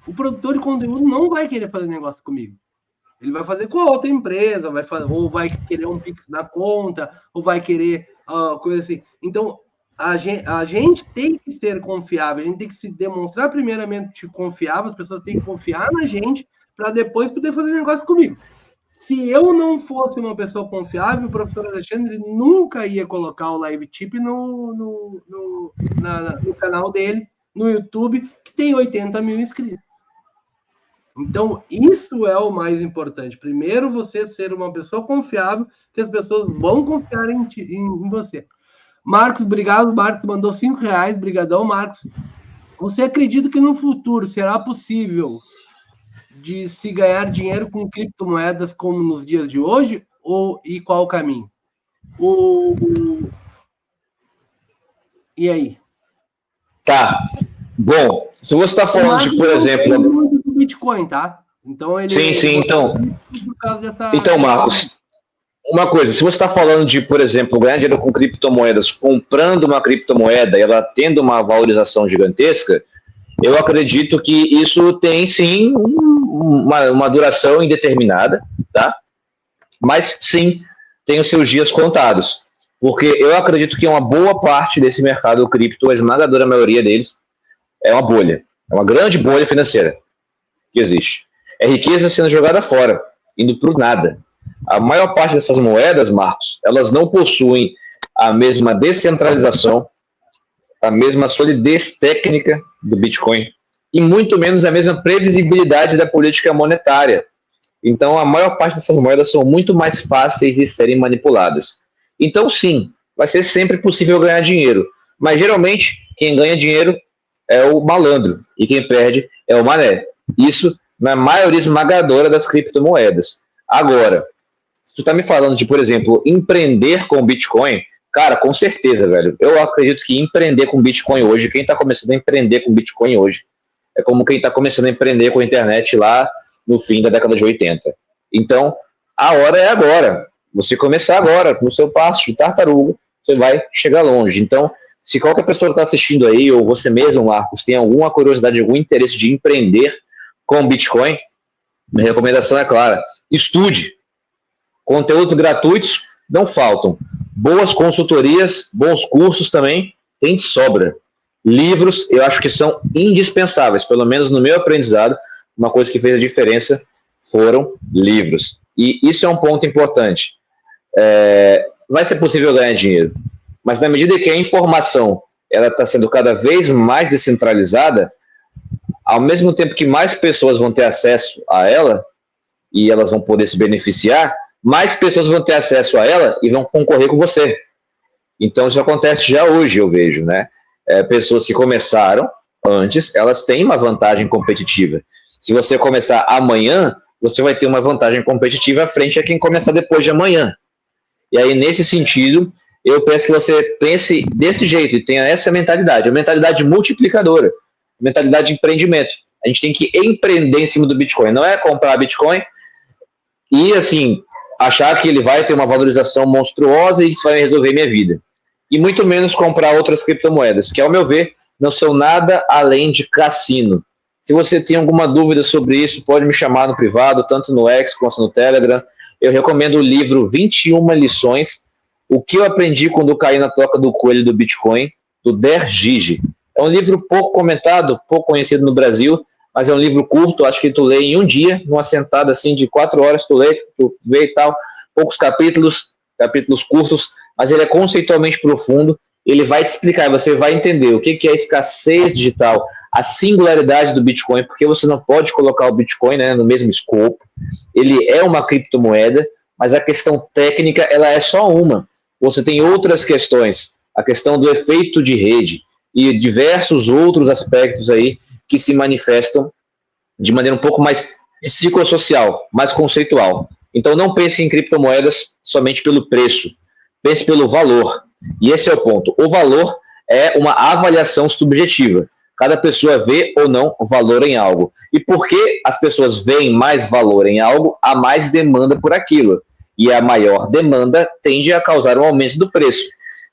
o produtor de conteúdo não vai querer fazer negócio comigo. Ele vai fazer com a outra empresa, ou vai querer um Pix na conta, ou vai querer coisa assim. Então, a gente tem que ser confiável, a gente tem que se demonstrar primeiramente confiável, as pessoas têm que confiar na gente para depois poder fazer negócio comigo. Se eu não fosse uma pessoa confiável, o professor Alexandre nunca ia colocar o live tip no canal dele, no YouTube, que tem 80 mil inscritos. Então, isso é o mais importante. Primeiro, você ser uma pessoa confiável, que as pessoas vão confiar em você. Marcos, obrigado. Marcos mandou R$5. Brigadão, Marcos. Você acredita que no futuro será possível de se ganhar dinheiro com criptomoedas como nos dias de hoje? E qual o caminho? E aí? Tá. Bom, se você está falando de, por exemplo... muito do Bitcoin, tá? Então, Sim, então... Por causa Então, Marcos, uma coisa, se você está falando de, por exemplo, ganhar dinheiro com criptomoedas, comprando uma criptomoeda e ela tendo uma valorização gigantesca, eu acredito que isso tem sim uma duração indeterminada, tá? Mas sim, tem os seus dias contados. Porque eu acredito que uma boa parte desse mercado cripto, a esmagadora maioria deles, é uma bolha. É uma grande bolha financeira que existe. É riqueza sendo jogada fora, indo para o nada. A maior parte dessas moedas, Marcos, elas não possuem a mesma descentralização, a mesma solidez técnica do Bitcoin e muito menos a mesma previsibilidade da política monetária. Então, a maior parte dessas moedas são muito mais fáceis de serem manipuladas. Então, sim, vai ser sempre possível ganhar dinheiro, mas geralmente quem ganha dinheiro é o malandro e quem perde é o mané. Isso na maioria esmagadora das criptomoedas. Agora, se tu está me falando de, por exemplo, empreender com Bitcoin, cara, com certeza, velho. Eu acredito que empreender com Bitcoin hoje, quem está começando a empreender com Bitcoin hoje, é como quem está começando a empreender com a internet lá no fim da década de 80. Então, a hora é agora. Você começar agora, com o seu passo de tartaruga, você vai chegar longe. Então, se qualquer pessoa que está assistindo aí, ou você mesmo, Marcos, tem alguma curiosidade, algum interesse de empreender com Bitcoin, minha recomendação é clara: estude. Conteúdos gratuitos não faltam. Boas consultorias, bons cursos também, tem de sobra. Livros, eu acho que são indispensáveis, pelo menos no meu aprendizado, uma coisa que fez a diferença foram livros. E isso é um ponto importante. Vai ser possível ganhar dinheiro, mas na medida que a informação ela está sendo cada vez mais descentralizada, ao mesmo tempo que mais pessoas vão ter acesso a ela, e elas vão poder se beneficiar, mais pessoas vão ter acesso a ela e vão concorrer com você. Então, isso acontece já hoje, eu vejo, né? Pessoas que começaram antes, elas têm uma vantagem competitiva. Se você começar amanhã, você vai ter uma vantagem competitiva à frente a quem começar depois de amanhã. E aí, nesse sentido, eu peço que você pense desse jeito e tenha essa mentalidade, a mentalidade multiplicadora, a mentalidade de empreendimento. A gente tem que empreender em cima do Bitcoin, não é comprar Bitcoin e, assim, achar que ele vai ter uma valorização monstruosa e isso vai resolver minha vida. E muito menos comprar outras criptomoedas, que, ao meu ver, não são nada além de cassino. Se você tem alguma dúvida sobre isso, pode me chamar no privado, tanto no X quanto no Telegram. Eu recomendo o livro 21 lições, o que eu aprendi quando caí na toca do coelho do Bitcoin, do Der Gigi. É um livro pouco comentado, pouco conhecido no Brasil, mas é um livro curto, acho que tu lê em um dia, numa sentada assim de 4 horas, tu lê, tu vê e tal, poucos capítulos curtos, mas ele é conceitualmente profundo, ele vai te explicar, você vai entender o que é escassez digital, a singularidade do Bitcoin, porque você não pode colocar o Bitcoin, né, no mesmo escopo. Ele é uma criptomoeda, mas a questão técnica ela é só uma. Você tem outras questões, a questão do efeito de rede e diversos outros aspectos aí que se manifestam de maneira um pouco mais psicossocial, mais conceitual. Então não pense em criptomoedas somente pelo preço, pense pelo valor. E esse é o ponto. O valor é uma avaliação subjetiva. Cada pessoa vê ou não valor em algo. E porque as pessoas veem mais valor em algo, há mais demanda por aquilo. E a maior demanda tende a causar um aumento do preço.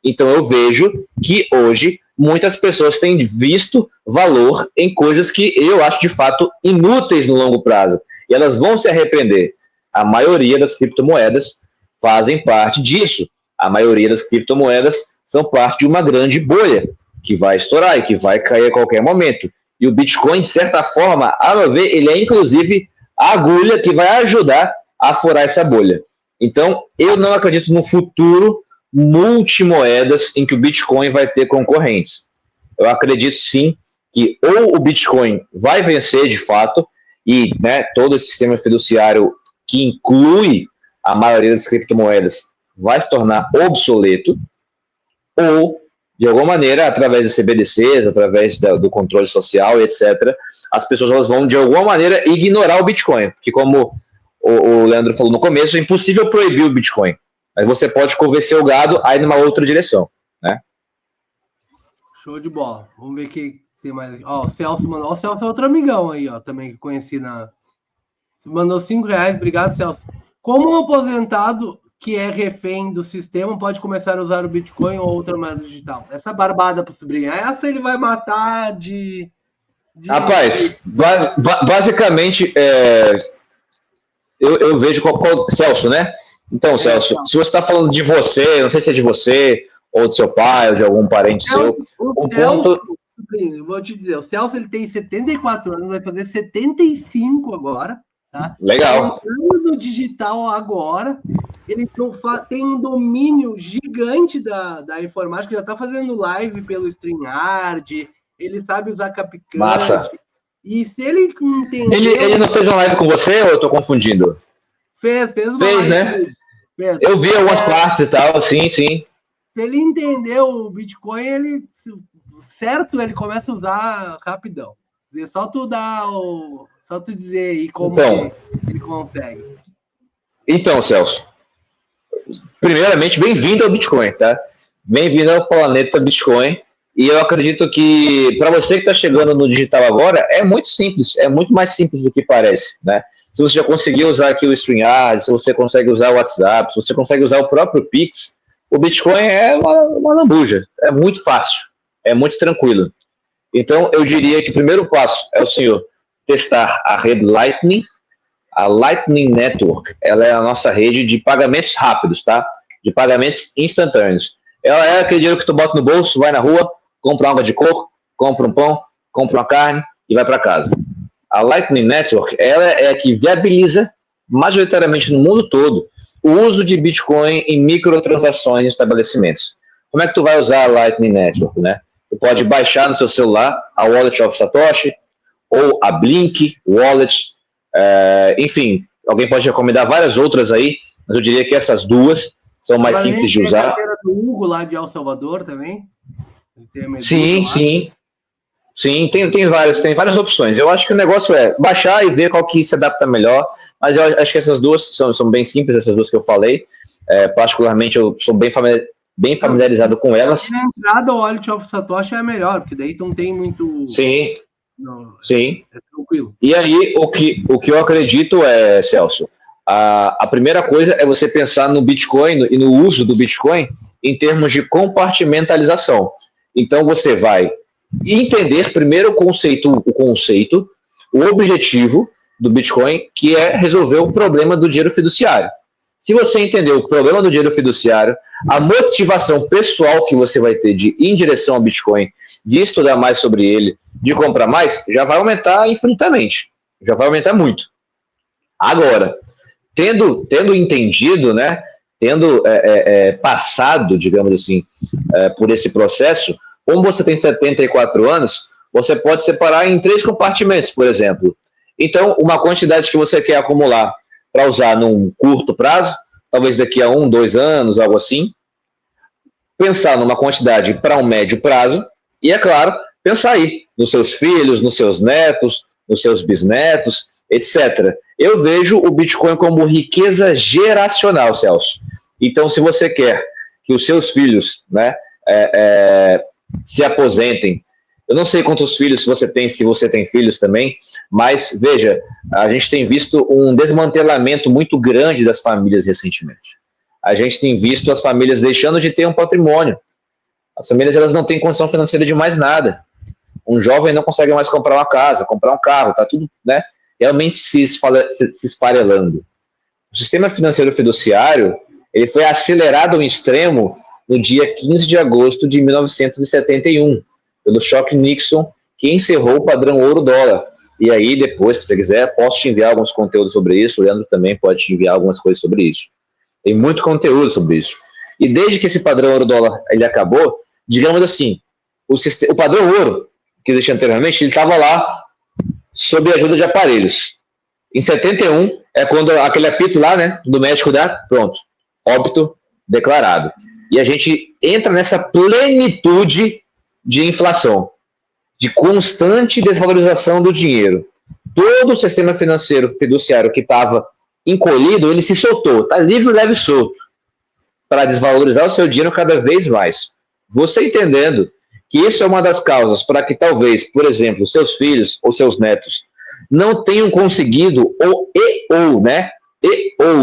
Então eu vejo que hoje muitas pessoas têm visto valor em coisas que eu acho de fato inúteis no longo prazo. E elas vão se arrepender. A maioria das criptomoedas fazem parte disso. A maioria das criptomoedas são parte de uma grande bolha que vai estourar e que vai cair a qualquer momento. E o Bitcoin, de certa forma, a meu ver, ele é inclusive a agulha que vai ajudar a furar essa bolha. Então, eu não acredito no futuro multimoedas em que o Bitcoin vai ter concorrentes. Eu acredito sim que ou o Bitcoin vai vencer de fato e, né, todo esse sistema fiduciário que inclui a maioria das criptomoedas vai se tornar obsoleto, ou, de alguma maneira, através dos CBDCs, através do controle social, etc., as pessoas elas vão, de alguma maneira, ignorar o Bitcoin. Porque, como o Leandro falou no começo, é impossível proibir o Bitcoin. Mas você pode convencer o gado a ir numa outra direção, né? Show de bola. Vamos ver quem tem mais. Ó, o Celso mandou. O Celso é outro amigão aí, ó, também que conheci na. Mandou R$5. Obrigado, Celso. Como um aposentado que é refém do sistema pode começar a usar o Bitcoin ou outra moeda digital? Essa barbada para sobrinha. Essa ele vai matar de... Rapaz, basicamente, eu vejo Celso, né? Então, Celso, se você está falando de você, não sei se é de você, ou do seu pai, ou de algum parente seu, ponto... Eu vou te dizer, o Celso ele tem 74 anos, vai fazer 75 agora, tá? Legal. Entrando no digital agora, ele tem um domínio gigante da informática, já está fazendo live pelo StreamYard, ele sabe usar CapCut. Massa. E se ele entender... Ele não fez uma live com você ou eu estou confundindo? Fez uma live, né? Fez. Eu vi algumas partes e tal, sim. Se ele entender o Bitcoin, ele começa a usar rapidão. É só tu só tu dizer aí como ele consegue. Então, Celso, primeiramente, bem-vindo ao Bitcoin, tá? Bem-vindo ao planeta Bitcoin. E eu acredito que, para você que está chegando no digital agora, é muito simples, é muito mais simples do que parece, né? Se você já conseguiu usar aqui o StreamYard, se você consegue usar o WhatsApp, se você consegue usar o próprio Pix, o Bitcoin é uma lambuja, é muito fácil, é muito tranquilo. Então, eu diria que o primeiro passo é o senhor testar a rede Lightning. A Lightning Network, ela é a nossa rede de pagamentos rápidos, tá? De pagamentos instantâneos. Ela é aquele dinheiro que tu bota no bolso, vai na rua, compra água de coco, compra um pão, compra uma carne e vai para casa. A Lightning Network, ela é a que viabiliza, majoritariamente no mundo todo, o uso de Bitcoin em microtransações em estabelecimentos. Como é que tu vai usar a Lightning Network, né? Tu pode baixar no seu celular a Wallet of Satoshi ou a Blink Wallet, enfim, alguém pode recomendar várias outras aí, mas eu diria que essas duas são mais simples de usar. Tem a do Hugo lá de El Salvador também. Sim, tem várias opções. Eu acho que o negócio é baixar e ver qual que se adapta melhor, mas eu acho que essas duas são bem simples, essas duas que eu falei. Particularmente, eu sou bem familiarizado com elas. A entrada ao Wallet of Satoshi é a melhor, porque daí não tem muito... Sim. É tranquilo. E aí, o que eu acredito é, Celso, a primeira coisa é você pensar no Bitcoin e no uso do Bitcoin em termos de compartimentalização. Então, você vai entender primeiro o conceito, o objetivo do Bitcoin, que é resolver o problema do dinheiro fiduciário. Se você entender o problema do dinheiro fiduciário, a motivação pessoal que você vai ter de ir em direção ao Bitcoin, de estudar mais sobre ele, de comprar mais, já vai aumentar infinitamente. Já vai aumentar muito. Agora, tendo entendido, né, tendo passado, digamos assim, por esse processo, como você tem 74 anos, você pode separar em 3 compartimentos, por exemplo. Então, uma quantidade que você quer acumular para usar num curto prazo, talvez daqui a 1, 2 anos, algo assim. Pensar numa quantidade para um médio prazo e, é claro, pensar aí nos seus filhos, nos seus netos, nos seus bisnetos, etc. Eu vejo o Bitcoin como riqueza geracional, Celso. Então, se você quer que os seus filhos, né, se aposentem, eu não sei quantos filhos você tem, se você tem filhos também, mas veja, a gente tem visto um desmantelamento muito grande das famílias recentemente. A gente tem visto as famílias deixando de ter um patrimônio. As famílias, elas não têm condição financeira de mais nada. Um jovem não consegue mais comprar uma casa, comprar um carro, tá tudo, né, realmente se esfarelando. O sistema financeiro fiduciário, ele foi acelerado ao extremo no dia 15 de agosto de 1971, pelo choque Nixon, que encerrou o padrão ouro-dólar. E aí, depois, se você quiser, posso te enviar alguns conteúdos sobre isso, o Leandro também pode te enviar algumas coisas sobre isso. Tem muito conteúdo sobre isso. E desde que esse padrão ouro-dólar ele acabou, digamos assim, o padrão ouro, que existia anteriormente, ele estava lá sob a ajuda de aparelhos. Em 71, é quando aquele apito lá, né, do médico dá, pronto, óbito declarado. E a gente entra nessa plenitude de inflação, de constante desvalorização do dinheiro. Todo o sistema financeiro fiduciário que estava encolhido, ele se soltou, está livre, leve e solto, para desvalorizar o seu dinheiro cada vez mais. Você entendendo que isso é uma das causas para que talvez, por exemplo, seus filhos ou seus netos não tenham conseguido ou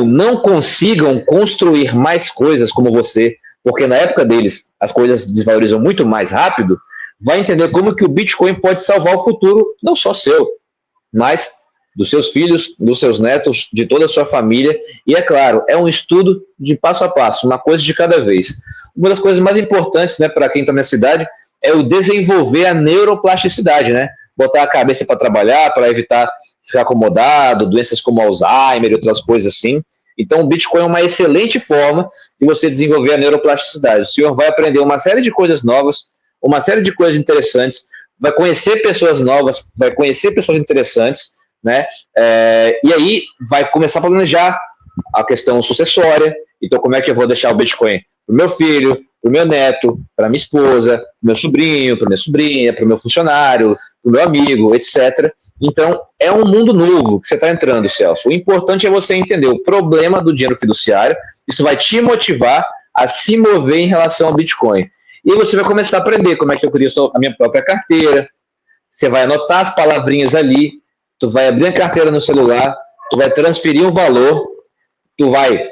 não consigam construir mais coisas como você, porque na época deles as coisas desvalorizam muito mais rápido, vai entender como que o Bitcoin pode salvar o futuro, não só seu, mas dos seus filhos, dos seus netos, de toda a sua família. E é claro, é um estudo de passo a passo, uma coisa de cada vez. Uma das coisas mais importantes, né, para quem está na cidade, é o desenvolver a neuroplasticidade, né? Botar a cabeça para trabalhar, para evitar ficar acomodado, doenças como Alzheimer e outras coisas assim. Então, o Bitcoin é uma excelente forma de você desenvolver a neuroplasticidade. O senhor vai aprender uma série de coisas novas, uma série de coisas interessantes, vai conhecer pessoas novas, vai conhecer pessoas interessantes, né? E aí vai começar a planejar a questão sucessória. Então, como é que eu vou deixar o Bitcoin para o meu filho, para o meu neto, para minha esposa, para o meu sobrinho, para minha sobrinha, para o meu funcionário, para o meu amigo, etc. Então, é um mundo novo que você está entrando, Celso. O importante é você entender o problema do dinheiro fiduciário. Isso vai te motivar a se mover em relação ao Bitcoin. E você vai começar a aprender como é que eu crio a minha própria carteira. Você vai anotar as palavrinhas ali, tu vai abrir a carteira no celular, tu vai transferir um valor, tu vai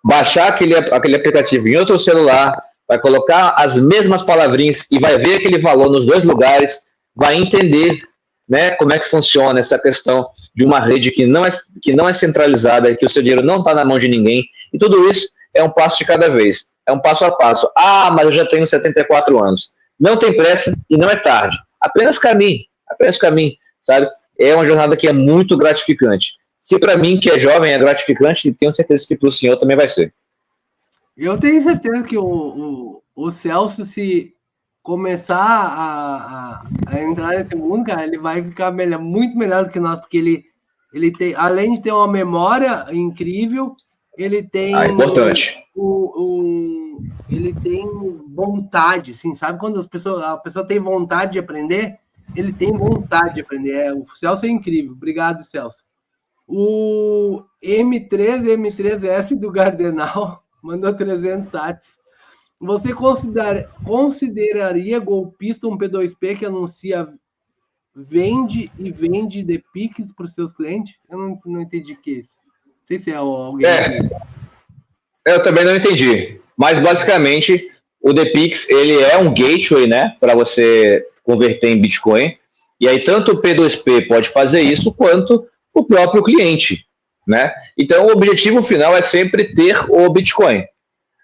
baixar aquele aplicativo em outro celular, vai colocar as mesmas palavrinhas e vai ver aquele valor nos dois lugares, vai entender, né, como é que funciona essa questão de uma rede que não é centralizada, que o seu dinheiro não está na mão de ninguém, e tudo isso é um passo de cada vez, é um passo a passo. Ah, mas eu já tenho 74 anos. Não tem pressa e não é tarde. Apenas caminhe, sabe? É uma jornada que é muito gratificante. Se para mim, que é jovem, é gratificante, tenho certeza que para o senhor também vai ser. Eu tenho certeza que o Celso, se começar a entrar nesse mundo, cara, ele vai ficar muito melhor do que nós, porque ele tem, além de ter uma memória incrível, ele tem importante. Ele tem vontade, assim, sabe? Quando a pessoa tem vontade de aprender, ele tem vontade de aprender. O Celso é incrível. Obrigado, Celso. O M3S do Gardenal mandou 300 sats. Você consideraria golpista um P2P que anuncia vende de Pix para os seus clientes? Eu não entendi o que é isso. Não sei se é alguém. Eu também não entendi. Mas basicamente o DPix ele é um gateway, né, para você converter em Bitcoin. E aí tanto o P2P pode fazer isso quanto o próprio cliente, né? Então o objetivo final é sempre ter o Bitcoin.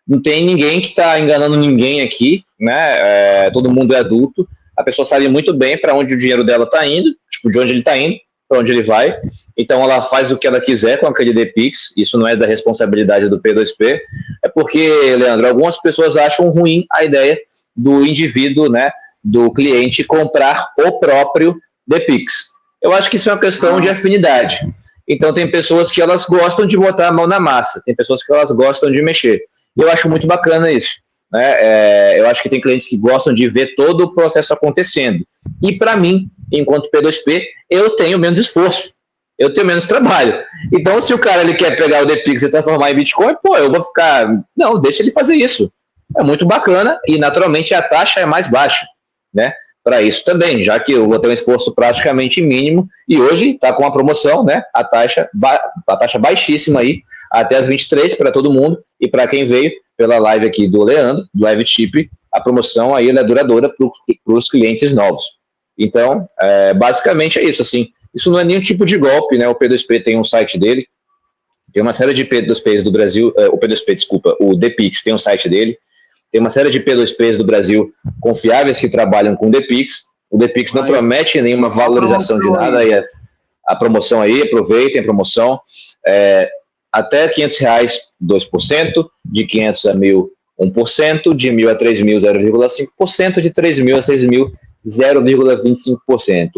Não tem ninguém que está enganando ninguém aqui, né? Todo mundo é adulto. A pessoa sabe muito bem para onde o dinheiro dela está indo, tipo, de onde ele está indo, para onde ele vai. Então ela faz o que ela quiser com aquele DPix. Isso não é da responsabilidade do P2P. É porque, Leandro, algumas pessoas acham ruim a ideia do indivíduo, né, do cliente comprar o próprio DPix. Eu acho que isso é uma questão de afinidade. Então, tem pessoas que elas gostam de botar a mão na massa, tem pessoas que elas gostam de mexer. E eu acho muito bacana isso. Né? Eu acho que tem clientes que gostam de ver todo o processo acontecendo. E, para mim, enquanto P2P, eu tenho menos esforço, eu tenho menos trabalho. Então, se o cara ele quer pegar o DPix e transformar em Bitcoin, pô, eu vou ficar... Não, deixa ele fazer isso. É muito bacana e, naturalmente, a taxa é mais baixa, né? Para isso também, já que eu vou ter um esforço praticamente mínimo e hoje está com a promoção, né? A taxa baixíssima aí, até as 23 para todo mundo e para quem veio pela live aqui do Leandro, do Live Chip, a promoção aí ela é duradoura para os clientes novos. Então, basicamente é isso, assim. Isso não é nenhum tipo de golpe, né? O P2P tem um site dele, tem uma série de P2Ps do Brasil, o P2P, desculpa, o DPix tem um site dele, tem uma série de P2Ps do Brasil confiáveis que trabalham com o DPix. O DPix não promete nenhuma valorização de nada. Aí a promoção aí, aproveitem a promoção. Até R$500, 2%, de 500 a 1.000, 1%, de 1.000 a 3.000, 0,5%, de 3.000 a 6.000, 0,25%.